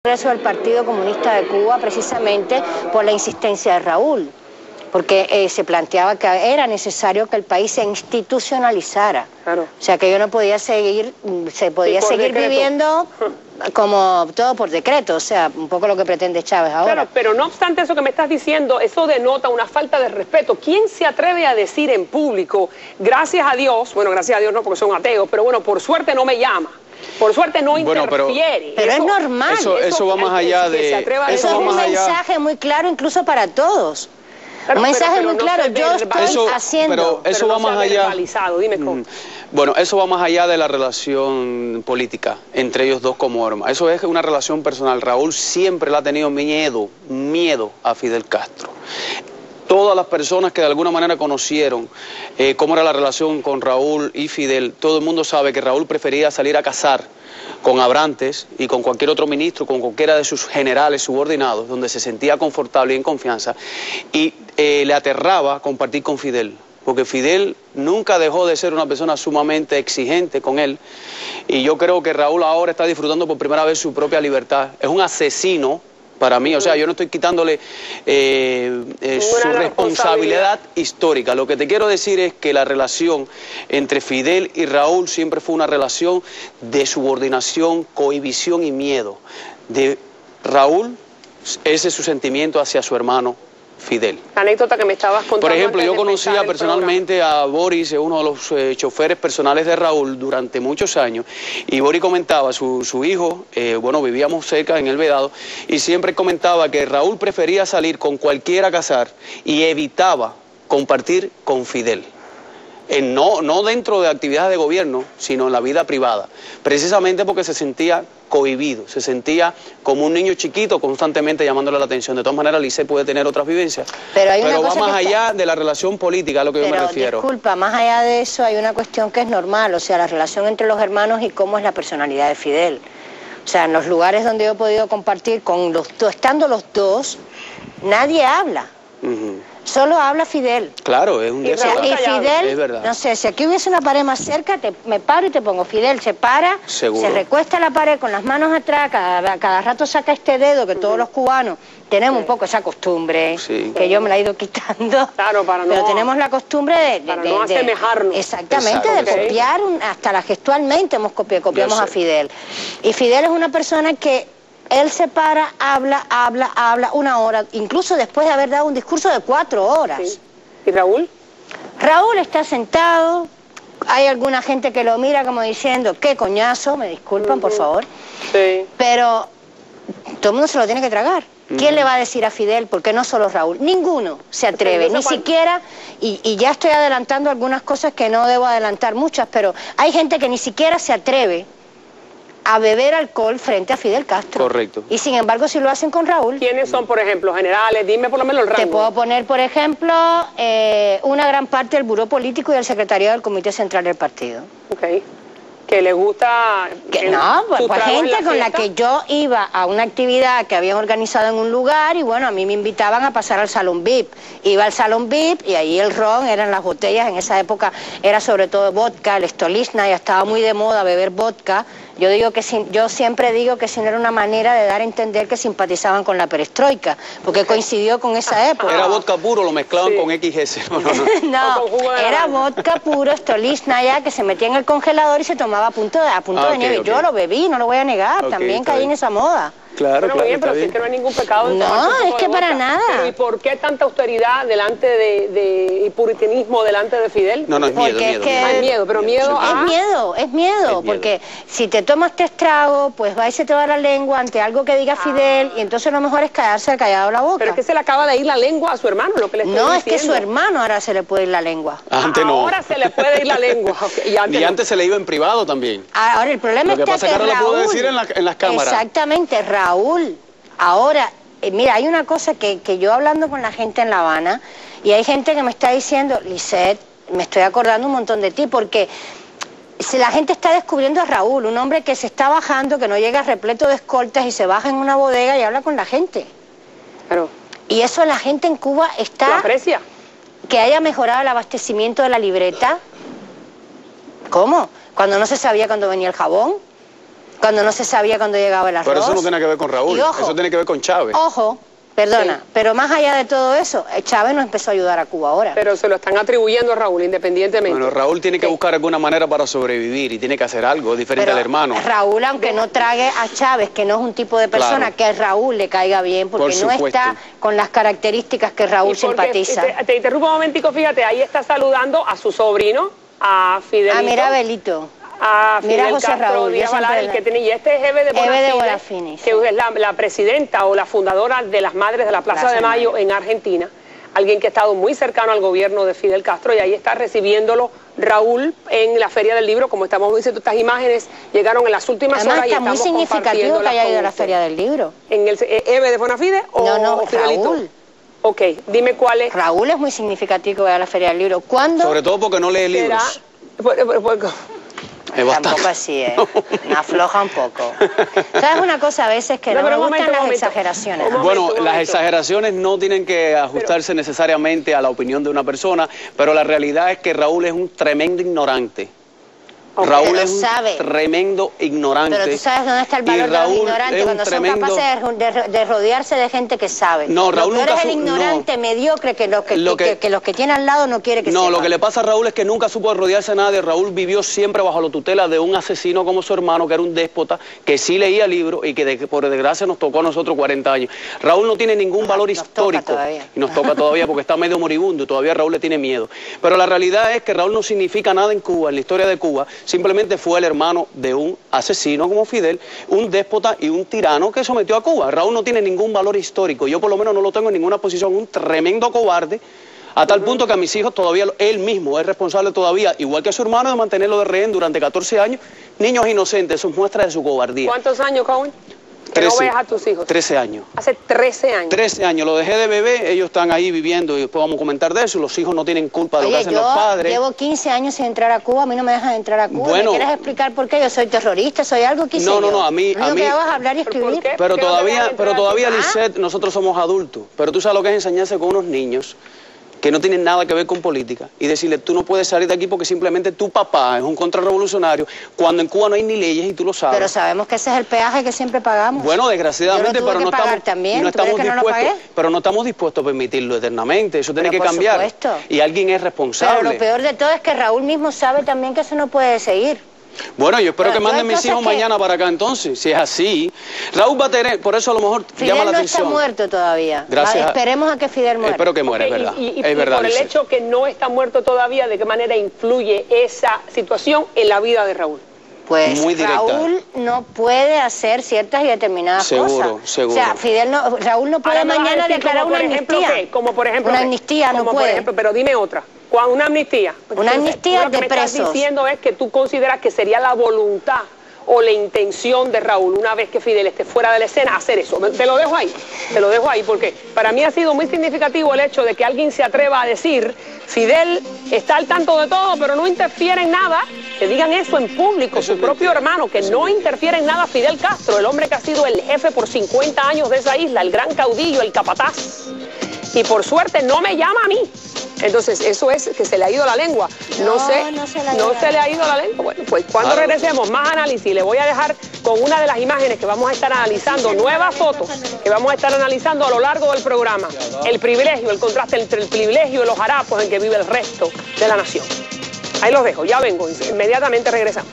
Congreso del Partido Comunista de Cuba precisamente por la insistencia de Raúl, porque se planteaba que era necesario que el país se institucionalizara. Claro. O sea, que yo no podía seguir, seguir viviendo como todo por decreto, o sea, un poco lo que pretende Chávez ahora. Claro, pero no obstante eso que me estás diciendo, eso denota una falta de respeto. ¿Quién se atreve a decir en público, gracias a Dios, bueno, gracias a Dios no porque son ateos, pero bueno, por suerte no me llama? Por suerte no interfiere. Pero eso, es normal. Eso va más allá de... Eso es un mensaje muy claro incluso para todos. Claro, un mensaje muy claro, yo estoy haciendo... Pero eso va más allá... Dime cómo. Bueno, eso va más allá de la relación política entre ellos dos como hermanos. Eso es una relación personal. Raúl siempre le ha tenido miedo a Fidel Castro. Todas las personas que de alguna manera conocieron cómo era la relación con Raúl y Fidel, todo el mundo sabe que Raúl prefería salir a cazar con Abrantes y con cualquier otro ministro, con cualquiera de sus generales subordinados, donde se sentía confortable y en confianza, y le aterraba compartir con Fidel, porque Fidel nunca dejó de ser una persona sumamente exigente con él, y yo creo que Raúl ahora está disfrutando por primera vez su propia libertad. Es un asesino para mí, o sea, yo no estoy quitándole su responsabilidad histórica. Lo que te quiero decir es que la relación entre Fidel y Raúl siempre fue una relación de subordinación, cohibición y miedo. De Raúl, ese es su sentimiento hacia su hermano Fidel. La anécdota que me estabas contando. Por ejemplo, yo conocía personalmente a Boris, uno de los choferes personales de Raúl durante muchos años, y Boris comentaba, su hijo, bueno, vivíamos cerca en El Vedado, y siempre comentaba que Raúl prefería salir con cualquiera a cazar y evitaba compartir con Fidel. No dentro de actividades de gobierno, sino en la vida privada, precisamente porque se sentía cohibido, se sentía como un niño chiquito constantemente llamándole la atención. De todas maneras, Lisset puede tener otras vivencias, pero va más allá de la relación política a lo que yo me refiero. Disculpa, más allá de eso hay una cuestión que es normal, o sea, la relación entre los hermanos y cómo es la personalidad de Fidel. O sea, en los lugares donde yo he podido compartir, estando los dos, nadie habla. Solo habla Fidel. Claro, es un día. Y Fidel, no sé, si aquí hubiese una pared más cerca, me paro y te pongo. Fidel se para, se recuesta a la pared con las manos atrás, cada rato saca este dedo que todos los cubanos tenemos un poco esa costumbre, que yo me la he ido quitando. Claro, pero tenemos la costumbre de no asemejarnos. Exactamente, de copiar, hasta gestualmente copiamos a Fidel. Y Fidel es una persona que él se para, habla una hora, incluso después de haber dado un discurso de 4 horas. Sí. ¿Y Raúl? Raúl está sentado, hay alguna gente que lo mira como diciendo, qué coñazo, me disculpan, por favor. Sí. Pero todo el mundo se lo tiene que tragar. ¿Quién le va a decir a Fidel? Porque no solo Raúl, ninguno se atreve, ni siquiera, y ya estoy adelantando algunas cosas que no debo adelantar muchas, pero hay gente que ni siquiera se atreve a beber alcohol frente a Fidel Castro. Correcto. Y sin embargo, si lo hacen con Raúl... ¿Quiénes son, por ejemplo, generales? Dime por lo menos el rango. Te puedo poner, por ejemplo, una gran parte del Buró Político y del Secretariado del Comité Central del Partido. Ok. ¿Que le gusta...? No, pues gente con la que yo iba a una actividad que habían organizado en un lugar y bueno, a mí me invitaban a pasar al Salón VIP. Iba al Salón VIP y ahí el ron, eran las botellas, en esa época era sobre todo vodka, el Stolizna, ya estaba muy de moda beber vodka. Yo siempre digo que no era una manera de dar a entender que simpatizaban con la perestroika, porque coincidió con esa época. Era vodka puro, lo mezclaban con XS. No, era vodka puro, Stolizna ya, que se metía en el congelador y se tomaba a punto de nieve. Yo lo bebí, no lo voy a negar, también caí en esa moda. Claro, bueno, bien, pero sí que no hay ningún pecado. No, es que para nada. Pero ¿y por qué tanta austeridad y puritanismo delante de Fidel? No, es miedo, Es miedo, pero miedo es miedo, porque si te tomas este trago, pues va y se te va la lengua ante algo que diga Fidel, y entonces lo mejor es quedarse callado la boca. Pero es que se le acaba de ir la lengua a su hermano, lo que le estoy diciendo. Es que su hermano ahora se le puede ir la lengua. Antes no. Ahora se le puede ir la lengua. Y antes se le iba en privado también. Ahora, el problema está que ahora lo puedo decir en las cámaras. Exactamente, Raúl. Ahora, mira, hay una cosa que yo hablando con la gente en La Habana, y hay gente que me está diciendo, Lisset, me estoy acordando un montón de ti, porque si la gente está descubriendo a Raúl, un hombre que se está bajando, que no llega repleto de escoltas y se baja en una bodega y habla con la gente. Claro. Y eso la gente en Cuba está... ¿Lo aprecia? Que haya mejorado el abastecimiento de la libreta. ¿Cómo? Cuando no se sabía cuándo venía el jabón. cuando no se sabía cuándo llegaba el arroz. Pero eso no tiene que ver con Raúl, Ojo, eso tiene que ver con Chávez. Ojo, perdona, Sí. pero más allá de todo eso, Chávez no empezó a ayudar a Cuba ahora. Pero se lo están atribuyendo a Raúl, independientemente. Bueno, Raúl tiene que buscar alguna manera para sobrevivir y tiene que hacer algo diferente Pero al hermano. Raúl, aunque no trague a Chávez, que no es un tipo de persona Claro. que a Raúl le caiga bien, porque Por no supuesto. está con las características que Raúl Y porque, simpatiza. te interrumpo un momentico, fíjate, ahí está saludando a su sobrino, a Fidelito. Ah, mira, Belito. A Mira Fidel José Castro Raúl, Díaz yo siempre Balart, el la- que tiene, y este es Eve de Bonafini, sí. que es la presidenta o la fundadora de las Madres de la Plaza de Mayo en Argentina, alguien que ha estado muy cercano al gobierno de Fidel Castro, y ahí está recibiéndolo Raúl en la Feria del Libro. Como estamos diciendo, estas imágenes llegaron en las últimas Además, horas y está muy estamos significativo que haya ido a la ustedes. Feria del Libro. ¿En el Eve de Bonafide o No, Fidelito? Raúl. Ok, dime cuál es. Raúl es muy significativo que vaya a la Feria del Libro. ¿Cuándo? Sobre todo porque no lee Será- libros. Es Tampoco bastante. así, ¿eh? Me afloja un poco. ¿Sabes una cosa a veces que no, pero me un gustan momento, las un momento. exageraciones? Un Bueno, momento. las exageraciones no tienen que ajustarse necesariamente a la opinión de una persona, pero la realidad es que Raúl es un tremendo ignorante. Ok, Raúl pero es un sabe. tremendo ignorante. Pero tú sabes dónde está el Y valor de los Raúl ignorantes, es un cuando tremendo- son capaces de rodearse de gente que sabe. No, Raúl lo peor nunca es el su- ignorante mediocre que los que, Lo que- que los que tiene al lado no quiere que No, sepa. lo que le pasa a Raúl es que nunca supo rodearse de nadie. Raúl vivió siempre bajo la tutela de un asesino como su hermano, que era un déspota, que sí leía libros y que por desgracia nos tocó a nosotros 40 años. Raúl no tiene ningún valor nos toca histórico. todavía. Y nos toca todavía porque está medio moribundo y todavía Raúl le tiene miedo. Pero la realidad es que Raúl no significa nada en Cuba, en la historia de Cuba. Simplemente fue el hermano de un asesino como Fidel, un déspota y un tirano que sometió a Cuba. Raúl no tiene ningún valor histórico. Yo por lo menos no lo tengo en ninguna posición. Un tremendo cobarde. A tal punto que a mis hijos todavía, él mismo es responsable todavía, igual que a su hermano, de mantenerlo de rehén durante 14 años. Niños inocentes, eso es muestra de su cobardía. ¿Cuántos años, Cohen? Que no veas a tus hijos. 13 años. Hace 13 años. 13 años, lo dejé de bebé, ellos están ahí viviendo y después vamos a comentar de eso. Los hijos no tienen culpa de lo que Oye, hacen los yo padres. llevo 15 años sin entrar a Cuba, a mí no me dejan entrar a Cuba. Bueno. ¿Me quieres explicar por qué? Yo soy terrorista, soy algo que hice No, no, yo. no, a mí- Lo único que hago es hablar y ¿Pero por escribir. qué? Pero ¿Por qué no te dejan entrar todavía, a tu- Lisette, nosotros somos adultos. Pero tú sabes lo que es enseñarse con unos niños que no tienen nada que ver con política y decirle, tú no puedes salir de aquí porque simplemente tu papá es un contrarrevolucionario, cuando en Cuba no hay ni leyes y tú lo sabes. Pero sabemos que ese es el peaje que siempre pagamos. Bueno, desgraciadamente, Yo lo tuve pero que no pagar estamos, también. no ¿Tú crees estamos que no lo dispuestos, pagué? pero no estamos dispuestos a permitirlo eternamente. Eso tiene Pero que por cambiar. supuesto. Y alguien es Pero responsable. lo peor de todo es que Raúl mismo sabe también que eso no puede seguir. Bueno, yo espero Pero que yo hay manden mis cosas hijos que- mañana para acá entonces. Si es así, Raúl va a tener, por eso a lo mejor Fidel llama la no atención. está muerto todavía. Gracias a- Esperemos a que Fidel muera. Espero que muera, Ok, es verdad. y es verdad, por el Lisette. hecho que no está muerto todavía, ¿de qué manera influye esa situación en la vida de Raúl? Pues Muy directa. Raúl no puede hacer ciertas y determinadas Seguro, cosas. seguro. O sea, Raúl no puede Ahora me vas a mañana decir, declarar como una por ejemplo, amnistía. ¿qué? Como por ejemplo, Una ¿qué? amnistía no Como por puede. ejemplo, pero dime otra. Una amnistía. Una amnistía tú lo que de me estás presos. diciendo es que tú consideras que sería la voluntad o la intención de Raúl, una vez que Fidel esté fuera de la escena, hacer eso. Te lo dejo ahí, porque para mí ha sido muy significativo el hecho de que alguien se atreva a decir, Fidel está al tanto de todo, pero no interfiere en nada. Que digan eso en público, Eso su es propio mentira. hermano, que Eso no es mentira. interfiere en nada Fidel Castro, el hombre que ha sido el jefe por 50 años de esa isla, el gran caudillo, el capataz. Y por suerte no me llama a mí. Entonces, eso es que se le ha ido la lengua. No No, sé, no se le ha no ido se le ha ido la lengua. Bueno, pues cuando Claro. regresemos, más análisis, le voy a dejar con una de las imágenes que vamos a estar analizando, nuevas fotos que vamos a estar analizando a lo largo del programa. El privilegio, el contraste entre el privilegio y los harapos en que vive el resto de la nación. Ahí los dejo, ya vengo, inmediatamente regresamos.